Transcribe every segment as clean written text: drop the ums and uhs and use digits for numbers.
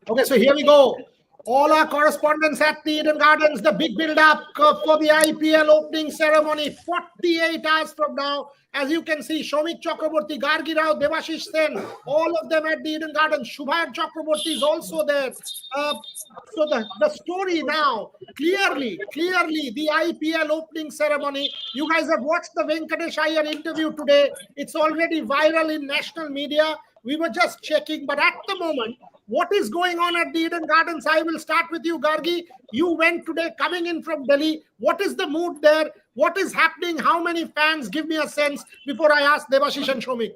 Okay, so here we go. All our correspondents at the Eden Gardens, the big build-up for the IPL opening ceremony, 48 hours from now. As you can see, Shomik Chakraborty, Gargi Rao, Devashish Sen, all of them at the Eden Gardens. Shubhan Chakraborty is also there. So the story now, clearly, the IPL opening ceremony. You guys have watched the Venkatesh Iyer interview today. It's already viral in national media. We were just checking, but at the moment, what is going on at the Eden Gardens? I will start with you, Gargi. You went today coming in from Delhi. What is the mood there? What is happening? How many fans? Give me a sense before I ask Devashish and Shomik.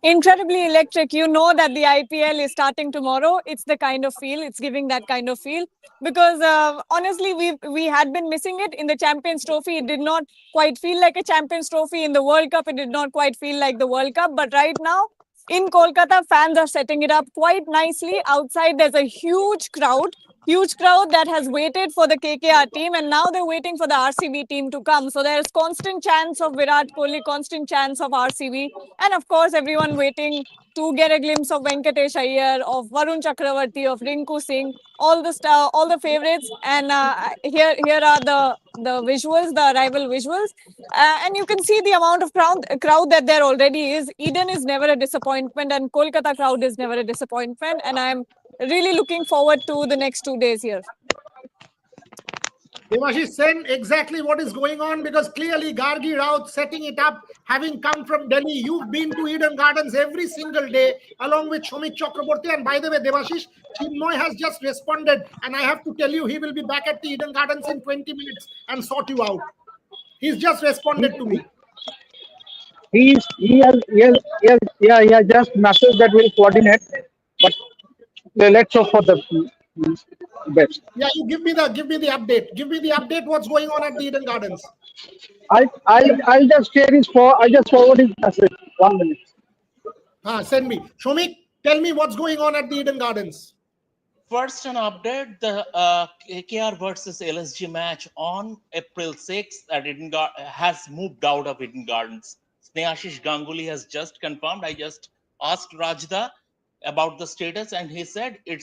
Incredibly electric. You know that the IPL is starting tomorrow. It's the kind of feel. It's giving that kind of feel because honestly, we had been missing it in the Champions Trophy. It did not quite feel like a Champions Trophy. In the World Cup, it did not quite feel like the World Cup. But right now, in Kolkata, fans are setting it up quite nicely. Outside, there's a huge crowd that has waited for the KKR team, and now they're waiting for the RCB team to come. So there's constant chants of Virat Kohli, constant chants of RCB, and of course, everyone waiting to get a glimpse of Venkatesh Iyer, of Varun Chakravarti, of Rinku Singh, all the favorites. And here are the visuals, the arrival visuals, and you can see the amount of crowd that there already is. Eden is never a disappointment, and Kolkata crowd is never a disappointment. And I'm really looking forward to the next 2 days here. Devashish Sen, exactly what is going on, because clearly Gargi Rao setting it up, having come from Delhi. You've been to Eden Gardens every single day along with Shomik Chakraborty. And by the way, Devashish, Chinmoy has just responded, and I have to tell you, he will be back at the Eden Gardens in 20 minutes and sort you out. He's just responded to me. He has just messaged that will coordinate, but let's hope for the best. Yeah, you give me the update. Give me the update. What's going on at the Eden Gardens? I'll just share I'll just forward his message. 1 minute. Send me. Shomik, tell me what's going on at the Eden Gardens. First, an update: the KKR versus LSG match on April 6th at has moved out of Eden Gardens. Snehashish Ganguly has just confirmed. I just asked Rajda about the status, and he said it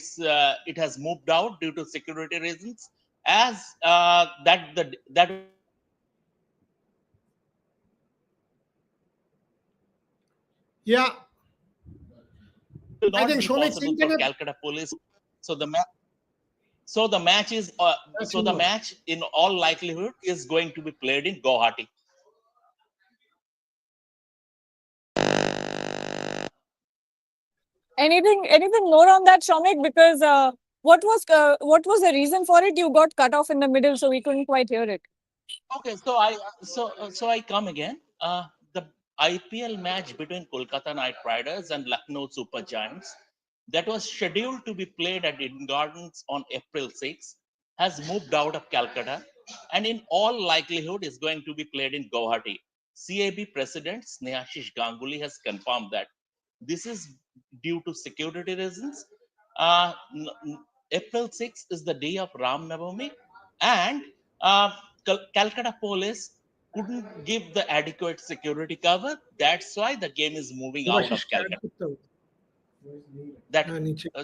has moved out due to security reasons. As that Yeah, will I not think be Shomik's possible for internet. Calcutta Police. So the match in all likelihood is going to be played in Guwahati. Anything more on that, Shomik? Because what was the reason for it? You got cut off in the middle, so we couldn't quite hear it. Okay, so I come again. The IPL match between Kolkata Knight Riders and Lucknow Super Giants that was scheduled to be played at Eden Gardens on April 6th has moved out of Calcutta, and in all likelihood is going to be played in Guwahati. CAB President Snehashish Ganguly has confirmed that. This is due to security reasons. April 6th is the day of Ram Navami, and Calcutta Police couldn't give the adequate security cover. That's why the game is moving out of Calcutta.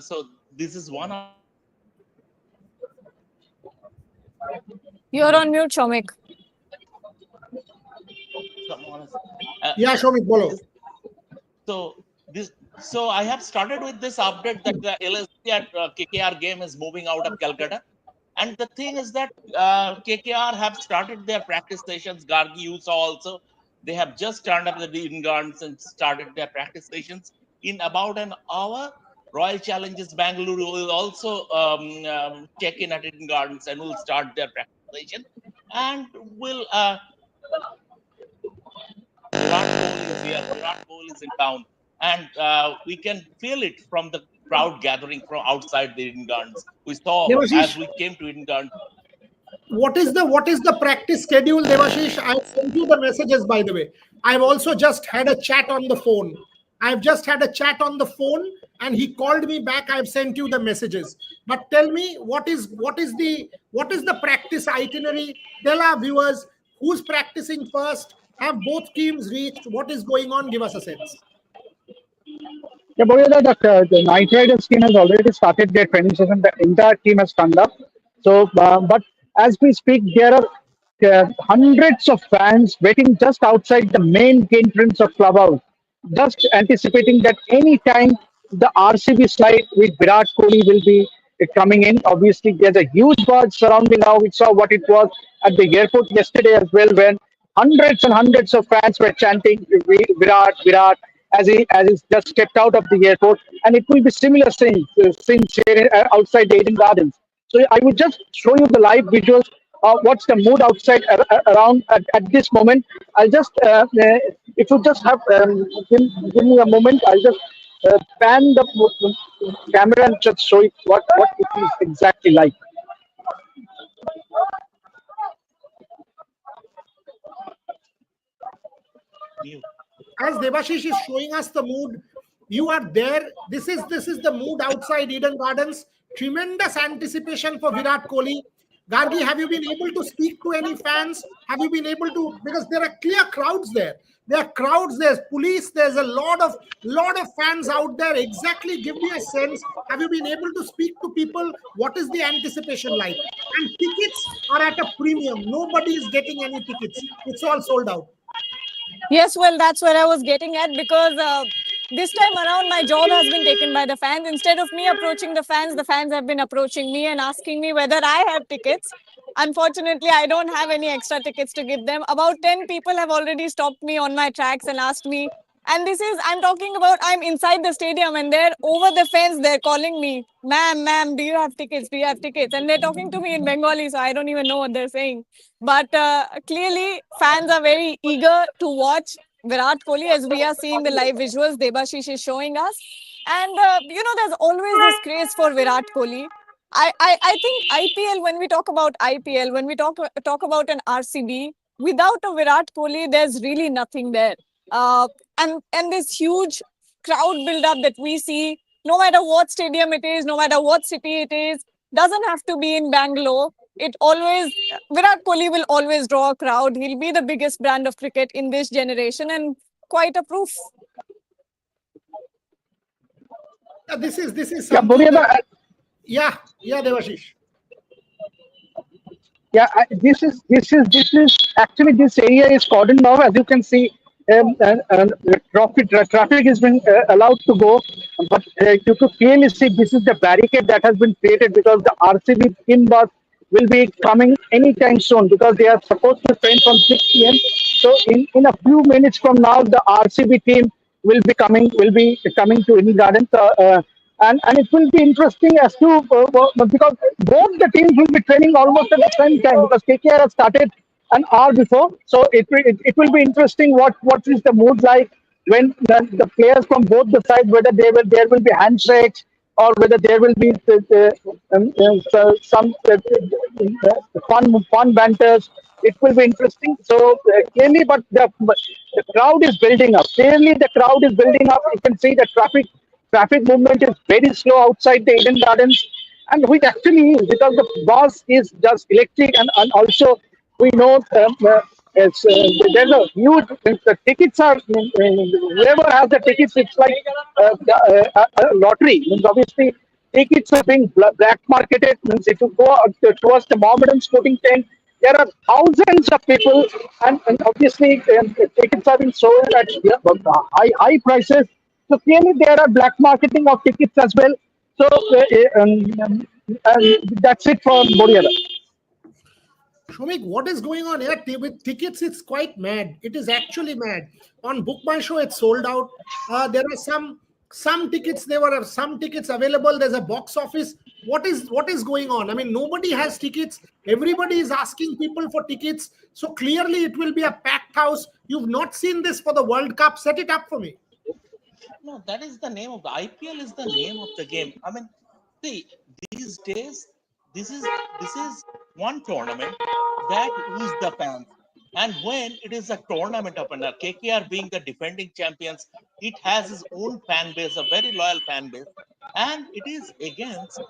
So this is one of. You're on mute, Shomik. Yeah, Shomik, bolo. So I have started with this update that the LSG at KKR game is moving out of Calcutta. And the thing is that KKR have started their practice sessions. Gargi, you saw also. They have just turned up the Eden Gardens and started their practice sessions. In about an hour, Royal Challengers Bangalore will also check in at Eden Gardens and will start their practice session. And will Virat Kohli is in town. And we can feel it from the crowd gathering from outside the Eden Gardens. We saw as we came to Eden Gardens. What is the practice schedule, Devashish? I sent you the messages, by the way. I've also just had a chat on the phone. And he called me back. I've sent you the messages. But tell me, what is the practice itinerary? Tell our viewers who's practicing first. Have both teams reached? What is going on? Give us a sense. Yeah, but the Knight Riders team has already started their training session. The entire team has turned up. So, but as we speak, there are hundreds of fans waiting just outside the main entrance of clubhouse, just anticipating that any time the RCB side with Virat Kohli will be coming in. Obviously, there's a huge buzz surrounding now. We saw what it was at the airport yesterday as well, when hundreds and hundreds of fans were chanting Virat, Virat as he just stepped out of the airport, and it will be similar scenes here outside the Eden Gardens. So I would just show you the live visuals. What's the mood outside around at this moment? I'll just, if you just have, give me a moment, I'll just pan the camera and just show you what it is exactly like. As Devashish is showing us the mood, you are there. This is the mood outside Eden Gardens. Tremendous anticipation for Virat Kohli. Gargi, have you been able to speak to any fans? Have you been able to, because there are clear crowds there. There are crowds, there's police, there's a lot of fans out there. Exactly, give me a sense. Have you been able to speak to people? What is the anticipation like? And tickets are at a premium. Nobody is getting any tickets. It's all sold out. Yes, well, that's where I was getting at, because this time around my job has been taken by the fans. Instead of me approaching the fans have been approaching me and asking me whether I have tickets. Unfortunately, I don't have any extra tickets to give them. About 10 people have already stopped me on my tracks and asked me. And this is, I'm talking about, I'm inside the stadium and they're over the fence, they're calling me, ma'am, do you have tickets? Do you have tickets? And they're talking to me in Bengali, so I don't even know what they're saying. But clearly, fans are very eager to watch Virat Kohli, as we are seeing the live visuals Debashish is showing us. And, there's always this craze for Virat Kohli. I think IPL, when we talk about IPL, when we talk about an RCB, without a Virat Kohli, there's really nothing there. And this huge crowd build-up that we see, no matter what stadium it is, no matter what city it is, doesn't have to be in Bangalore. Virat Kohli will always draw a crowd. He'll be the biggest brand of cricket in this generation, and quite a proof. This is something. Yeah, Devashish. Yeah, this is actually, this area is cordoned off, as you can see. Traffic has been allowed to go, but you could clearly see this is the barricade that has been created because the RCB team bus will be coming anytime soon, because they are supposed to train from 6 p.m. So in a few minutes from now, the RCB team will be coming to Eden Gardens. And it will be interesting as to because both the teams will be training almost at the same time, because KKR has started an hour before. So it will be interesting what is the mood like when the players from both the sides, whether there will be handshakes or whether there will be some fun banters. It will be interesting. So clearly, but the crowd is building up. Clearly, the crowd is building up. You can see the traffic movement is very slow outside the Eden Gardens, and which actually is because the bus is just electric, and also we know there's a huge. The tickets are whoever has the tickets, it's like a lottery. Means obviously tickets are being black marketed. Means if you go towards the Mohammedan sporting tent, there are thousands of people, and obviously tickets are being sold at high prices. So clearly there are black marketing of tickets as well. So that's it for Moriala. Shomik, what is going on here? With tickets, it's quite mad. It is actually mad. On Book My Show, it's sold out. There are some tickets. There were some tickets available. There's a box office. What is going on? I mean, nobody has tickets. Everybody is asking people for tickets. So clearly, it will be a packed house. You've not seen this for the World Cup. Set it up for me. No, that is the name of the IPL. Is the name of the game. I mean, see, these days, this is one tournament that is the fans. And when it is a tournament opener, KKR being the defending champions, it has its own fan base, a very loyal fan base, and it is against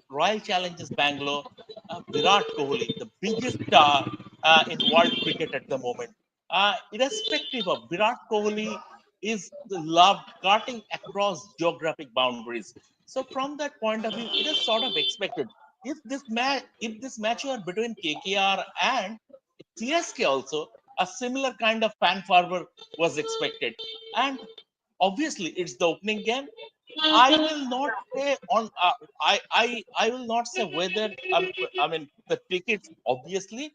Royal Challengers Bangalore, Virat Kohli, the biggest star in world cricket at the moment. Irrespective of Virat Kohli, is loved cutting across geographic boundaries. So from that point of view, it is sort of expected. If this match were between KKR and CSK also, a similar kind of fan fervor was expected. And obviously, it's the opening game. I will not say on. I will not say whether. I mean, the tickets obviously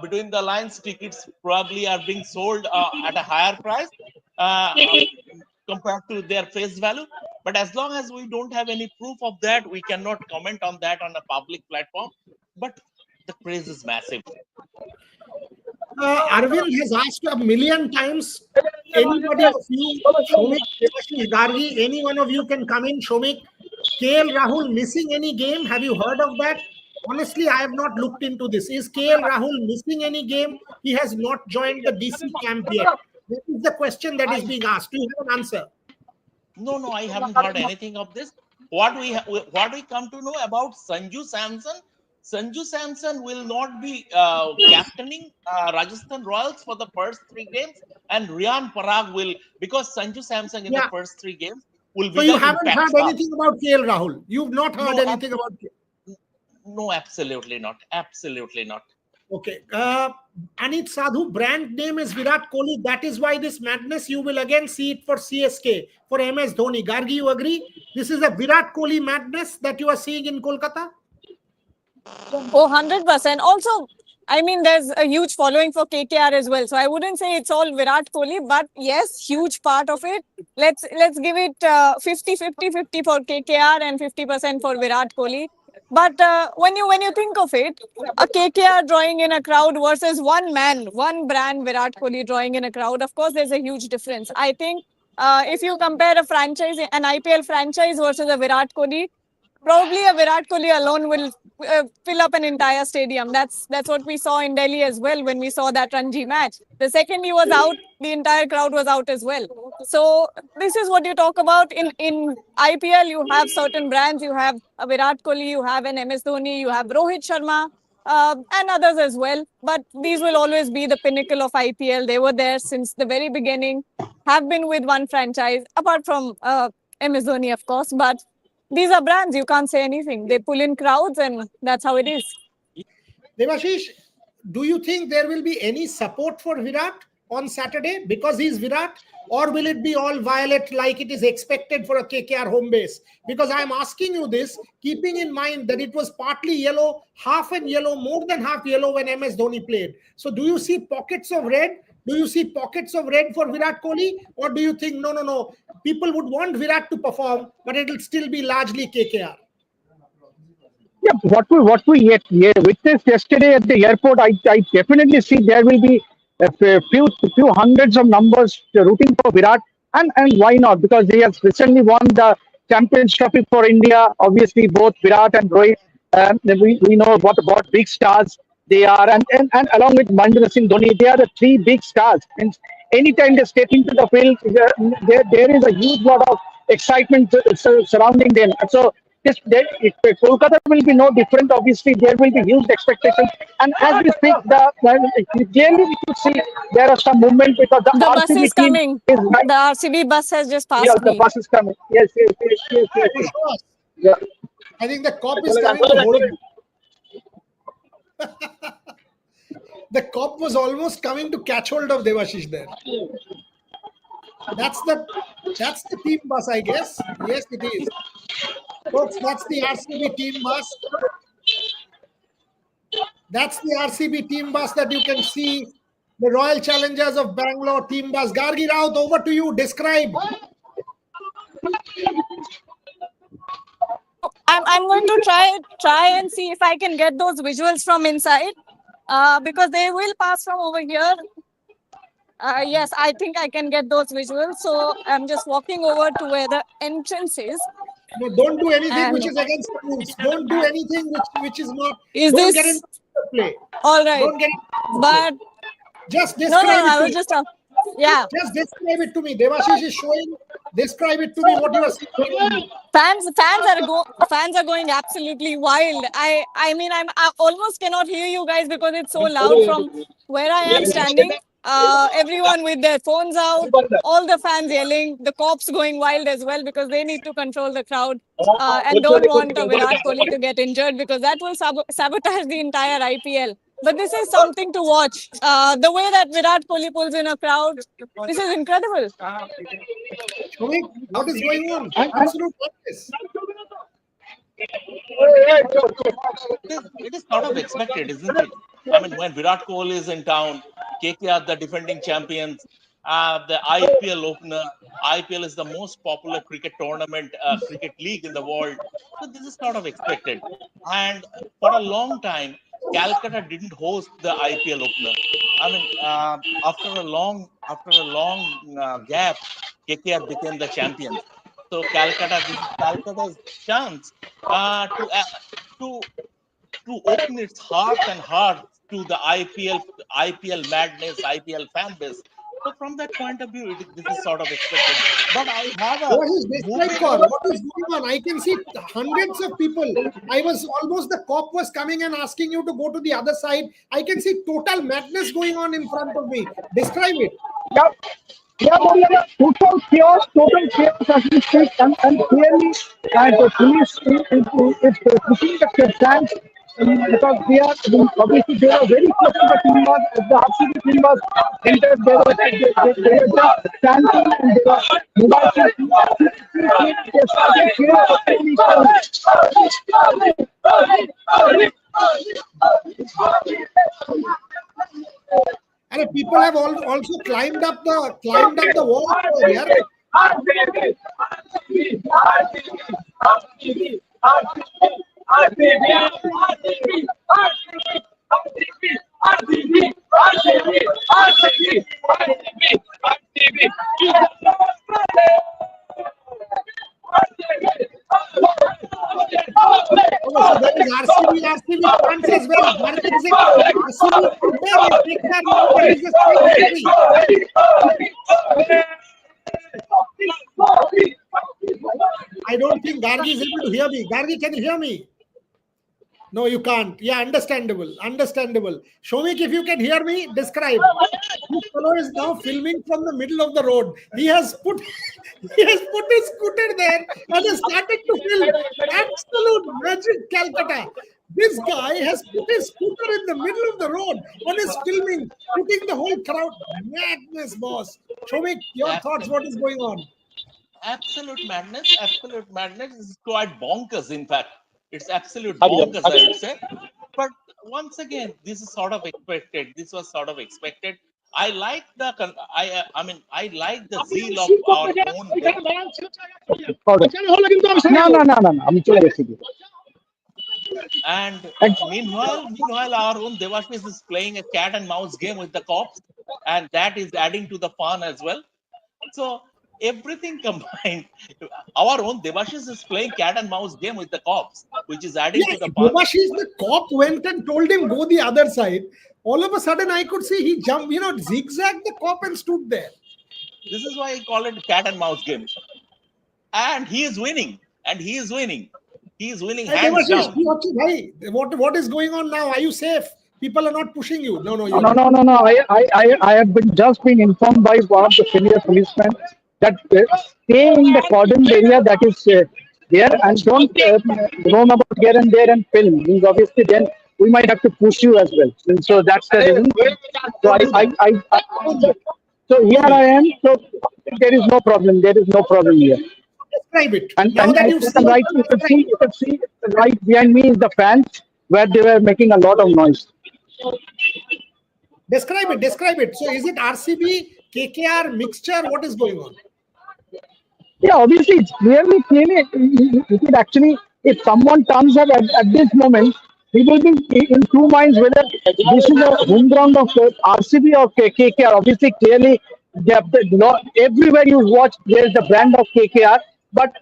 between the lines, tickets probably are being sold at a higher price compared to their face value. But as long as we don't have any proof of that, we cannot comment on that on a public platform. But the craze is massive. Arvind has asked a million times. Anybody of you, Shomik, Devashish Gargi, any one of you can come in. Shomik, KL Rahul missing any game? Have you heard of that? Honestly, I have not looked into this. Is KL Rahul missing any game? He has not joined the DC camp yet. This is the question that is being asked. Do you have an answer? No, I haven't heard anything of this. What we come to know about Sanju Samson. Sanju Samson will not be captaining Rajasthan Royals for the first 3 games, and Rian Parag will, because Sanju Samson in the first 3 games will be. So you haven't heard anything about KL Rahul. You've not heard anything about. No, absolutely not. Absolutely not. Okay. Anit Sadhu, brand name is Virat Kohli. That is why this madness, you will again see it for CSK, for MS Dhoni. Gargi, you agree? This is a Virat Kohli madness that you are seeing in Kolkata? Oh, 100%. Also, I mean, there's a huge following for KKR as well. So I wouldn't say it's all Virat Kohli, but yes, huge part of it. Let's give it 50-50 for KKR and 50% for Virat Kohli. But when you think of it, a KKR drawing in a crowd versus one man, one brand, Virat Kohli drawing in a crowd, of course, there's a huge difference. I think if you compare a franchise, an IPL franchise versus a Virat Kohli, probably a Virat Kohli alone will fill up an entire stadium. That's what we saw in Delhi as well when we saw that Ranji match. The second he was out, the entire crowd was out as well. So this is what you talk about. In IPL, you have certain brands. You have a Virat Kohli, you have an MS Dhoni, you have Rohit Sharma, and others as well. But these will always be the pinnacle of IPL. They were there since the very beginning, have been with one franchise, apart from MS Dhoni, of course. But these are brands, you can't say anything. They pull in crowds and that's how it is. Devashish, do you think there will be any support for Virat on Saturday because he's Virat? Or will it be all violet like it is expected for a KKR home base? Because I'm asking you this, keeping in mind that it was partly yellow, half and yellow, more than half yellow when MS Dhoni played. So do you see pockets of red? Do you see pockets of red for Virat Kohli? Or do you think, no, people would want Virat to perform, but it will still be largely KKR? Yeah, what we witnessed yesterday at the airport, I definitely see there will be a few hundreds of numbers rooting for Virat, and why not? Because he has recently won the Champions Trophy for India. Obviously, both Virat and Rohit, we know what about big stars they are, and along with Mahendra Singh Dhoni, they are the 3 big stars. And anytime they step into the field, there is a huge lot of excitement surrounding them. And so Kolkata will be no different. Obviously, there will be huge expectations. And as we speak, clearly we could see there are some movement because the bus RCB is coming. Is right. The RCB bus has just passed Yeah, the bus is coming. Yes. Yeah. I think the cop is coming to hold you. The cop was almost coming to catch hold of Devashish there. That's the team bus, I guess. Yes, it is. Folks, that's the RCB team bus. That's the RCB team bus that you can see. The Royal Challengers of Bangalore team bus. Gargi Raut, over to you. Describe. I'm going to try and see if I can get those visuals from inside, because they will pass from over here. Yes, I think I can get those visuals. So I'm just walking over to where the entrance is. No, don't do anything which is against the rules. Don't do anything which is not. Is don't this get into the play? All right? Don't get into But just describe no, I it was to just me. yeah. Just describe it to me. Devashish is showing. Describe it to me what you are seeing. Fans are going absolutely wild. I mean I almost cannot hear you guys because it's so loud from where I am standing. everyone with their phones out, all the fans yelling, the cops going wild as well because they need to control the crowd and don't want Virat Kohli to get injured because that will sabotage the entire IPL. But this is something to watch. The way that Virat Kohli pulls in a crowd, this is incredible. Shomik, what is going on? Absolute madness. It is sort of expected, isn't it? I mean, when Virat Kohli is in town, KKR, the defending champions, the IPL opener. IPL is the most popular cricket tournament, cricket league in the world. So this is sort of expected. And for a long time, Calcutta didn't host the IPL opener. I mean, after a long gap, KKR became the champions. So Calcutta, this is Calcutta's chance to open its heart and heart to the IPL madness, IPL fan base. So from that point of view, this is sort of expected. But I have a What is this like for? What is going on? I can see hundreds of people. I was almost, the cop was coming and asking you to go to the other side. I can see total madness going on in front of me. Describe it. Yeah, total chaos as we speak, and clearly, the police is pushing the fans because they are obviously they are very close to the team was as the RCB team was entered. They were just standing and they were And people have also climbed up the wall here. So there is RCB fans as well. What is it? RCB take that now, but it's I don't think Gargi is able to hear me. Gargi, can you hear me? No, you can't. Yeah, understandable. Shomik, if you can hear me, describe. This fellow is now filming from the middle of the road. He has put his scooter there and has started to film. Absolute magic, Calcutta. This guy has put his scooter in the middle of the road and is filming, putting the whole crowd. Madness, boss. Shomik, your thoughts, what is going on? Absolute madness. This is quite bonkers, in fact. It's absolute bonkers, I would say. But once again, this is sort of expected. This was sort of expected. I like the zeal of our own. And meanwhile, our own Devashish is playing a cat and mouse game with the cops, and that is adding to the fun as well. So everything combined, our own Devashish is playing cat and mouse game with the cops, which is adding to the fun. Devashish, the cop went and told him go the other side. All of a sudden, I could see he jumped, zigzagged the cop and stood there. This is why I call it cat and mouse game. And he is winning. He is winning hands down. What is going on now? Are you safe? People are not pushing you. No. I have been informed by one of the senior policemen that stay in the cordoned area that is there and don't roam about here and there and film. Means obviously then we might have to push you as well. And so that's the reason. So here I am. So there is no problem. There is no problem here. Describe it. And you can see right behind me is the fans where they were making a lot of noise. Describe it. So is it RCB, KKR mixture? What is going on? Yeah, obviously, it's clearly, it could actually, if someone turns up at this moment, he will be in two minds whether this is a home ground of RCB or KKR. Obviously, clearly, everywhere you watch, there is the brand of KKR. But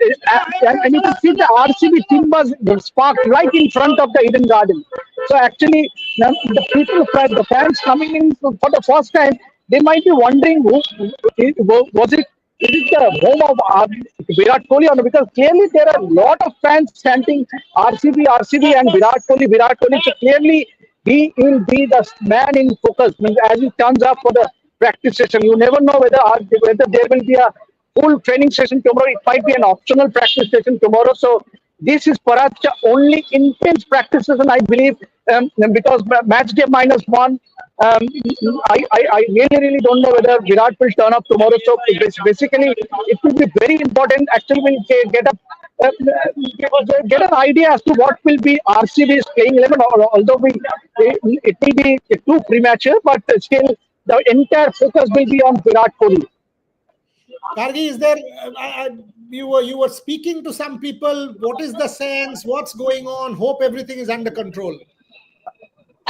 and you can see the RCB team was sparked right in front of the Eden Garden. So actually, the fans coming in for the first time, they might be wondering, was it the home of Virat Kohli or no? Because clearly there are a lot of fans chanting RCB and Virat Kohli. So clearly he will be the man in focus. As he turns up for the practice session. You never know whether there will be a full training session tomorrow. It might be an optional practice session tomorrow. So this is perhaps the only intense practice session, I believe, because match day -1. I really don't know whether Virat will turn up tomorrow. So basically, it will be very important. Actually, we'll get an idea as to what will be RCB's playing 11. Although it will be too premature, but still the entire focus will be on Virat Kohli. Gargi, is there? You were speaking to some people. What is the sense? What's going on? Hope everything is under control.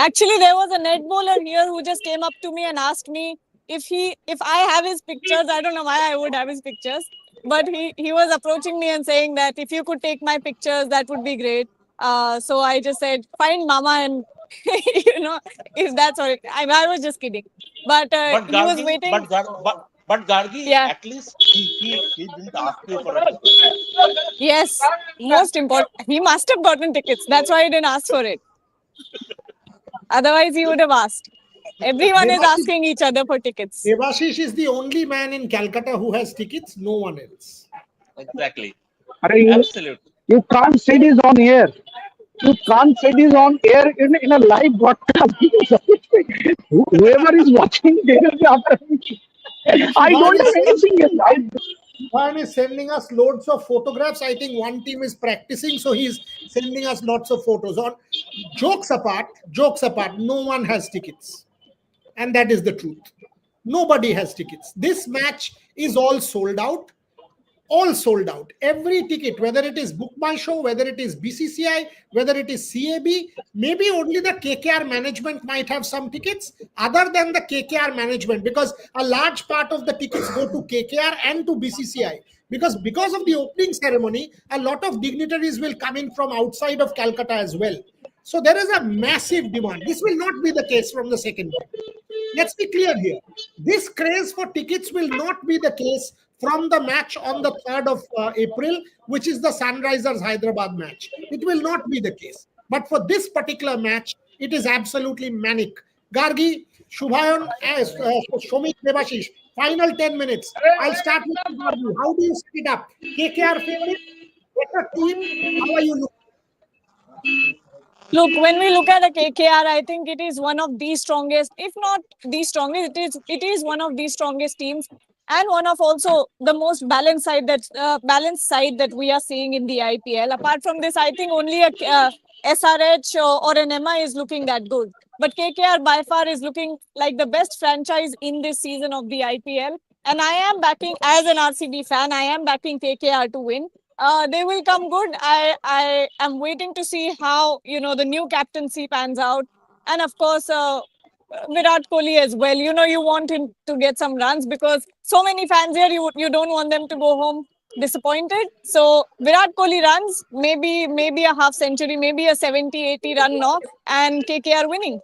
Actually, there was a net bowler here who just came up to me and asked me if I have his pictures. I don't know why I would have his pictures, but he was approaching me and saying that if you could take my pictures, that would be great. So I just said, fine, Mama, and if that's all. I was just kidding, but But he was Gargi, waiting. but Gargi, Yeah. at least he didn't ask you for a ticket. Yes, most important. He must have gotten tickets. That's why he didn't ask for it. Otherwise, he would have asked. Everyone is asking each other for tickets. Devashish is the only man in Calcutta who has tickets. No one else. Exactly. Absolutely. You can't say this on air. You can't say this on air in a live broadcast. Whoever is watching, they will be after me. I don't have anything. One is sending us loads of photographs. I think one team is practicing, so he's sending us lots of photos. On jokes apart, no one has tickets, and that is the truth. Nobody has tickets. This match is all sold out. All sold out. Every ticket, whether it is Book My Show, whether it is BCCI, whether it is CAB, maybe only the KKR management might have some tickets other than the KKR management, because a large part of the tickets go to KKR and to BCCI. Because of the opening ceremony, a lot of dignitaries will come in from outside of Calcutta as well. So there is a massive demand. This will not be the case from the second day. Let's be clear here. This craze for tickets will not be the case from the match on the 3rd of April, which is the Sunrisers Hyderabad match. It will not be the case. But for this particular match, it is absolutely manic. Gargi, Shubhayan, Shomik, Devashish, final 10 minutes. I'll start with Gargi. How do you set it up? KKR favorite? Better team? How are you looking? Look, when we look at a KKR, I think it is one of the strongest, if not the strongest, it is one of the strongest teams, and one of also the most balanced side that we are seeing in the IPL. Apart from this, I think only a SRH or an Emma is looking that good. But KKR by far is looking like the best franchise in this season of the IPL. And I am backing, as an RCB fan, I am backing KKR to win. They will come good. I am waiting to see how the new captaincy pans out, and of course Virat Kohli as well. You want him to get some runs, because so many fans here, you don't want them to go home disappointed. So Virat Kohli runs, maybe a half century, maybe a 70-80 run knock, and KKR winning.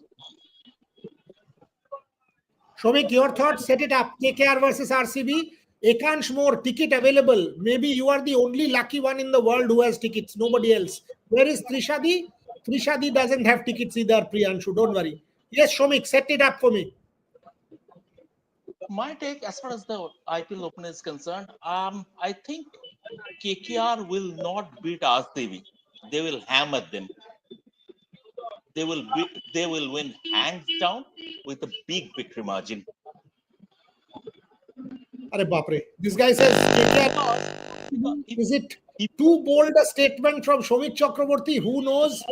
Shomik, your thoughts? Set it up. KKR versus RCB. Ekansh more ticket available. Maybe you are the only lucky one in the world who has tickets. Nobody else. Where is Trishadi? Trishadi doesn't have tickets either, Priyanshu. Don't worry. Yes, Shomik, set it up for me. My take as far as the IPL Open is concerned, I think KKR will not beat RCB. They will hammer them. They will win hands down with a big victory margin. Arre Bapre. This guy says KKR. Is it too bold a statement from Shomik Chakraborty? Who knows?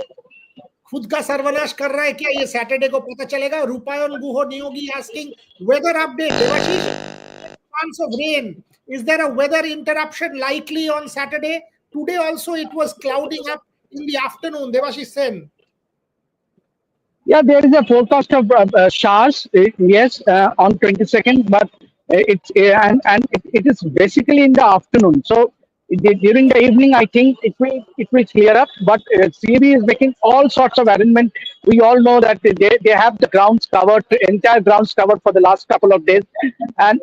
खुद का सर्वनाश कर रहा है क्या ये Saturday को पता चलेगा. Rupayan Guho Niyogi asking weather update. Devashish, chance of rain. Is there a weather interruption likely on Saturday? Today also it was clouding up in the afternoon. Devashish Sen. Yeah, there is a forecast of showers, yes, on 22nd, but it is basically in the afternoon. So during the evening, I think it will clear up. But CB is making all sorts of arrangement. We all know that they have the grounds covered, entire grounds covered for the last couple of days, and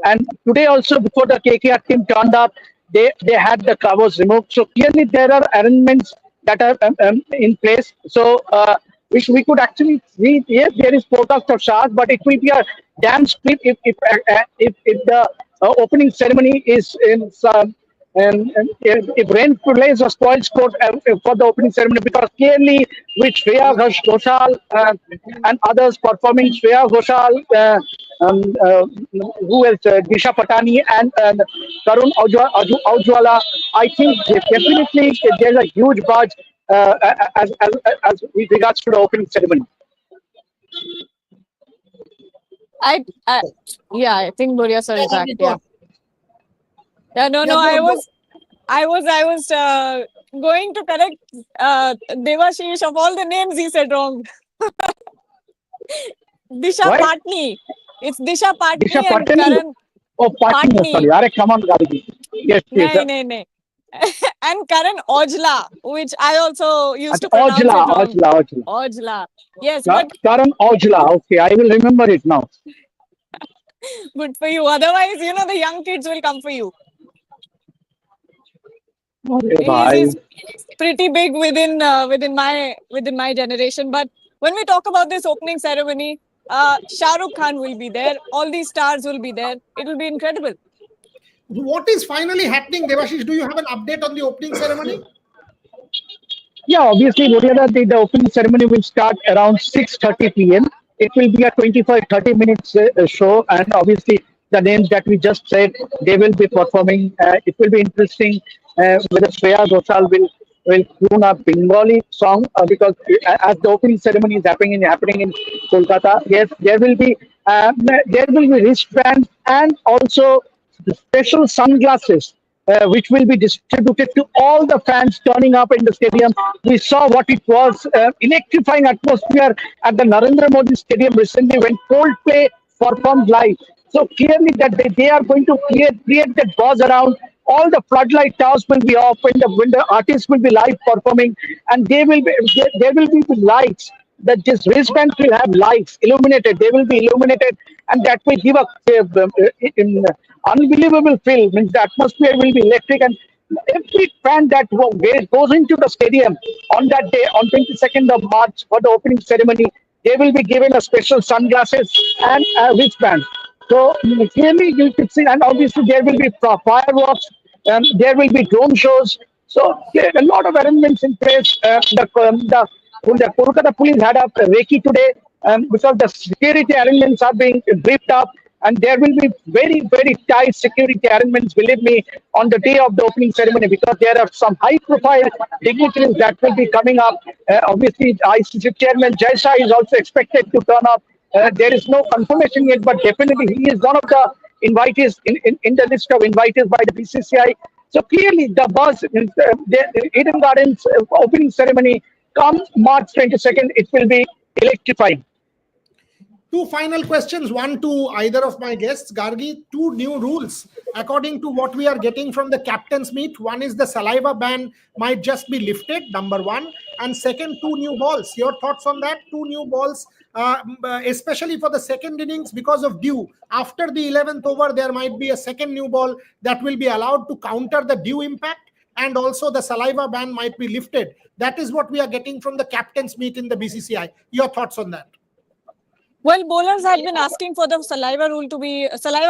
today also, before the KKR team turned up, they had the covers removed. So clearly there are arrangements that are in place. So which we could actually see. Yes, there is forecast of showers, but it will be a damn split if the opening ceremony is in some. And if rain plays a spoil sport for the opening ceremony, because clearly with Shreya Ghoshal and others performing, Shreya Ghoshal, who is Disha Patani and Karun Aujwala, I think definitely there's a huge buzz as with regards to the opening ceremony. Yeah, I think Boria sir is back. Yeah. Yeah, no, Yeah, I was going to correct Devashish. Of all the names, he said wrong. Disha Right? Patni. It's Disha Patni Disha and Patani. Karan Oh, Patni. Sorry. Patni. Come on, Gadi. Yes, yes. No. And Karan Ojla, which I also used to pronounce it Ojla, wrong. Ojla. Ojla. Yes, but Karan Ojla. Okay, I will remember it now. good for you. Otherwise, the young kids will come for you. He's pretty big within my generation. But when we talk about this opening ceremony, Shah Rukh Khan will be there. All these stars will be there. It will be incredible. what is finally happening, Devashish? Do you have an update on the opening ceremony? Yeah, obviously, the opening ceremony will start around 6:30 p.m. It will be a 25-30 minutes show, and obviously the names that we just said, they will be performing. It will be interesting whether Shreya Ghoshal will tune a Bengali song because as the opening ceremony is happening in Kolkata, yes, there will be wristbands and also the special sunglasses which will be distributed to all the fans turning up in the stadium. We saw what it was, electrifying atmosphere at the Narendra Modi Stadium recently when Coldplay performed live. So clearly that they are going to create that buzz around. All the floodlight towers will be off when the artists will be live performing, and there will be lights. That this wristband will have lights illuminated. They will be illuminated, and that will give in unbelievable feel. Means the atmosphere will be electric, and every fan that goes into the stadium on that day, on 22nd of March for the opening ceremony, they will be given a special sunglasses and a wristband. So clearly you can see, and obviously there will be fireworks, and there will be drone shows. So there are a lot of arrangements in place. The Kolkata police had a recce today because the security arrangements are being briefed up, and there will be very, very tight security arrangements, believe me, on the day of the opening ceremony because there are some high-profile dignitaries that will be coming up. Obviously, ICC Chairman Jai Shah is also expected to turn up. There is no confirmation yet, but definitely he is one of the invitees in the list of invitees by the BCCI. So clearly, the buzz, the Eden Gardens opening ceremony, come March 22nd, it will be electrifying. Two final questions, one to either of my guests. Gargi, two new rules according to what we are getting from the captain's meet. One is the saliva ban might just be lifted, number one. And second, two new balls. Your thoughts on that? Two new balls, especially for the second innings because of dew. After the 11th over, there might be a second new ball that will be allowed to counter the dew impact. And also the saliva ban might be lifted. That is what we are getting from the captain's meet in the BCCI. Your thoughts on that? Well, bowlers had been asking for the saliva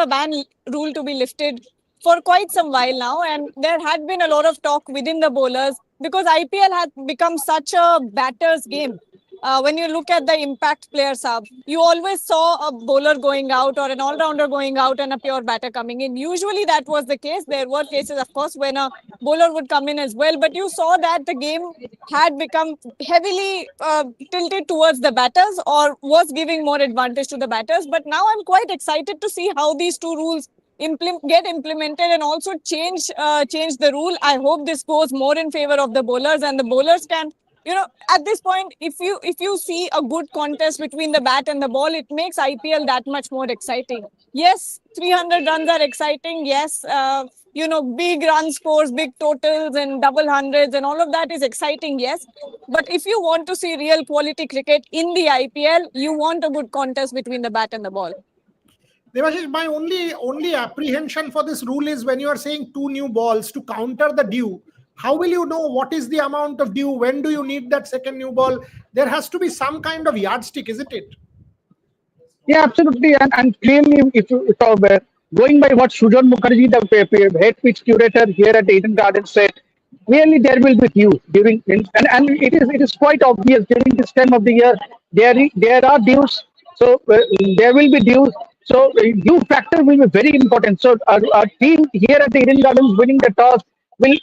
ban rule to be lifted for quite some while now, and there had been a lot of talk within the bowlers because IPL had become such a batter's game. When you look at the impact players up, you always saw a bowler going out or an all-rounder going out and a pure batter coming in. Usually that was the case. There were cases, of course, when a bowler would come in as well. But you saw that the game had become heavily tilted towards the batters or was giving more advantage to the batters. But now I'm quite excited to see how these two rules get implemented and also change the rule. I hope this goes more in favor of the bowlers, and the bowlers can, at this point, if you see a good contest between the bat and the ball, it makes IPL that much more exciting. Yes, 300 runs are exciting. Yes, big run scores, big totals and double hundreds and all of that is exciting. Yes, but if you want to see real quality cricket in the IPL, you want a good contest between the bat and the ball. Devashish, my only apprehension for this rule is when you are saying two new balls to counter the dew. How will you know what is the amount of due? When do you need that second new ball? There has to be some kind of yardstick, isn't it? Yeah, absolutely. And clearly, if going by what Sujan Mukherjee, the head pitch curator here at Eden Gardens said, clearly there will be dews during, and it is quite obvious during this time of the year there are dews. So there will be dews. So dew factor will be very important. So our team here at the Eden Gardens winning the toss will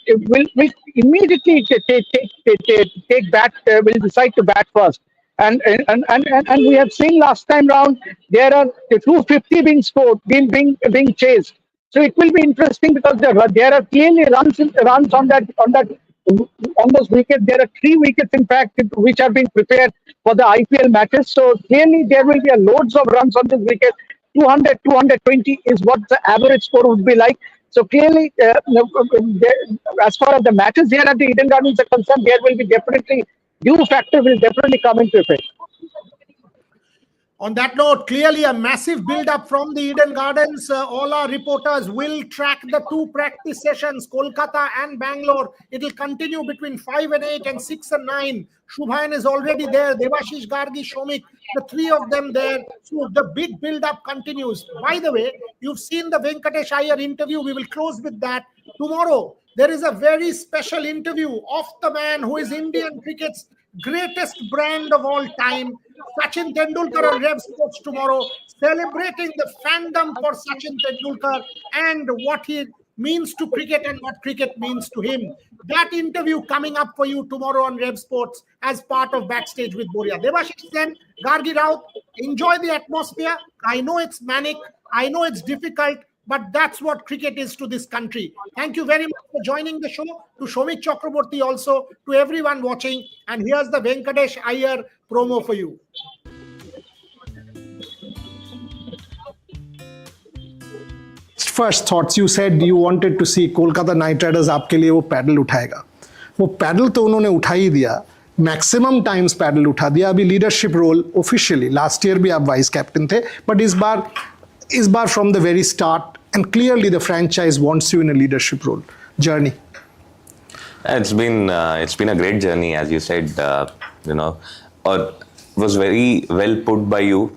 immediately take bat, will decide to bat first. And we have seen last time round there are 250 being scored, being chased. So it will be interesting because there are clearly runs on those wickets. There are 3 wickets in fact which are being prepared for the IPL matches. So clearly there will be a loads of runs on this wicket. 200, 220 is what the average score would be like. So clearly, as far as the matches here at the Eden Gardens are concerned, there will be definitely due factor will definitely come into effect. On that note, clearly a massive build-up from the Eden Gardens. All our reporters will track the 2 practice sessions, Kolkata and Bangalore. It will continue between 5 and 8 and 6 and 9. Shubhayan is already there. Devashish, Gargi, Shomik, the 3 of them there. So the big build-up continues. By the way, you've seen the Venkatesh Iyer interview. We will close with that. Tomorrow, there is a very special interview of the man who is Indian cricket's greatest brand of all time, Sachin Tendulkar on Rev Sports tomorrow, celebrating the fandom for Sachin Tendulkar and what he means to cricket and what cricket means to him. That interview coming up for you tomorrow on Rev Sports as part of Backstage with Boria. Devashish Sen, Gargi Raut, enjoy the atmosphere. I know it's manic. I know it's difficult. But that's what cricket is to this country. Thank you very much for joining the show. To Shomik Chakraborty also, to everyone watching. And here's the Venkatesh Iyer promo for you. First thoughts, you said you wanted to see Kolkata Knight Riders आपके लिए वो pedal उठाएगा. वो pedal तो उन्होंने उठा ही दिया. Maximum times pedal उठा दिया. अभी leadership role officially last year भी आप वाइस कैप्टन थे, बट इस बार from the very start, and clearly the franchise wants you in a leadership role journey. It's been a great journey, as you said. Or was very well put by you,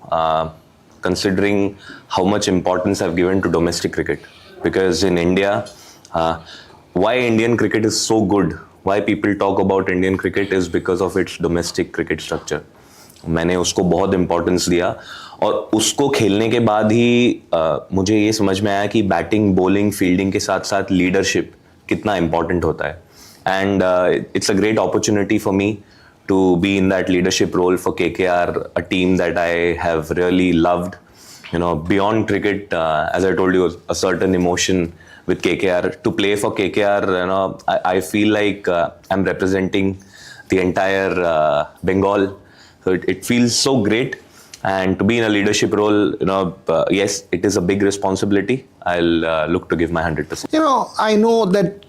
considering how much importance I've given to domestic cricket. Because in India, why Indian cricket is so good, why people talk about Indian cricket is because of its domestic cricket structure. मैंने उसको बहुत importance दिया और उसको खेलने के बाद ही मुझे ये समझ में आया कि बैटिंग, बॉलिंग, फील्डिंग के साथ साथ लीडरशिप कितना इम्पोर्टेंट होता है. And it's a great opportunity for me to be in that leadership role for KKR, a team that I have really loved. Beyond cricket, as I told you, a certain emotion with KKR. To play for KKR, I feel like I'm representing the entire Bengal. So it feels so great, and to be in a leadership role, yes, it is a big responsibility. I'll look to give my 100%. I know that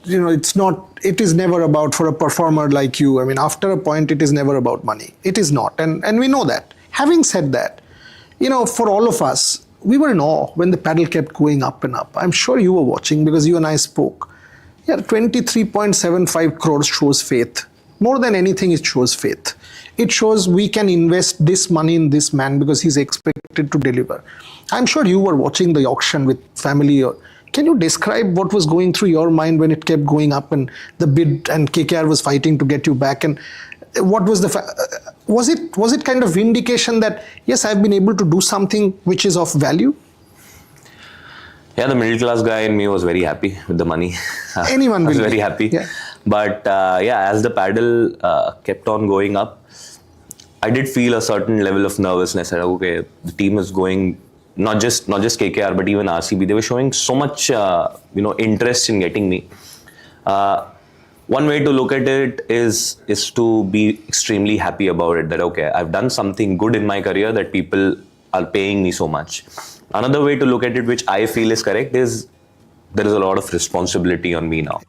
it is never about, for a performer like you, I mean, after a point, it is never about money. It is not, and we know that. Having said that, for all of us, we were in awe when the paddle kept going up and up. I'm sure you were watching because you and I spoke. Yeah, 23.75 crores shows faith. More than anything, it shows faith. It shows we can invest this money in this man because he's expected to deliver. I'm sure you were watching the auction with family. Can you describe what was going through your mind when it kept going up and the bid and KKR was fighting to get you back? And what was was it kind of vindication that, yes, I've been able to do something which is of value? Yeah, the middle class guy in me was very happy with the money. Anyone was will very be. happy. Yeah. But as the paddle kept on going up, I did feel a certain level of nervousness. I said, okay, the team is going, not just KKR, but even RCB. They were showing so much, interest in getting me. One way to look at it is to be extremely happy about it. That okay, I've done something good in my career that people are paying me so much. Another way to look at it, which I feel is correct, is there is a lot of responsibility on me now.